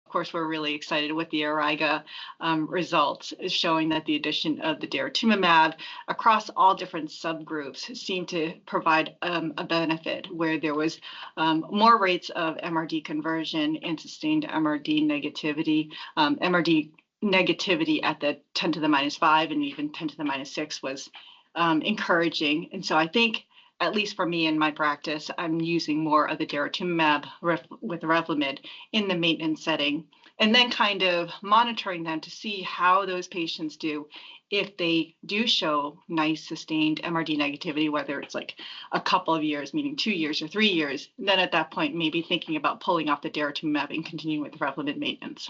course, we're really excited with the ARIGA results, showing that the addition of the Daratumumab across all different subgroups seemed to provide a benefit, where there was more rates of MRD conversion and sustained MRD negativity. MRD negativity at the 10 to the minus 5 and even 10 to the minus 6 was encouraging. And so I think, at least for me in my practice, I'm using more of the Daratumumab with Revlimid in the maintenance setting, and then kind of monitoring them to see how those patients do. If they do show nice sustained MRD negativity, whether it's like a couple of years, meaning 2 years or 3 years, then at that point, maybe thinking about pulling off the Daratumumab and continuing with Revlimid maintenance.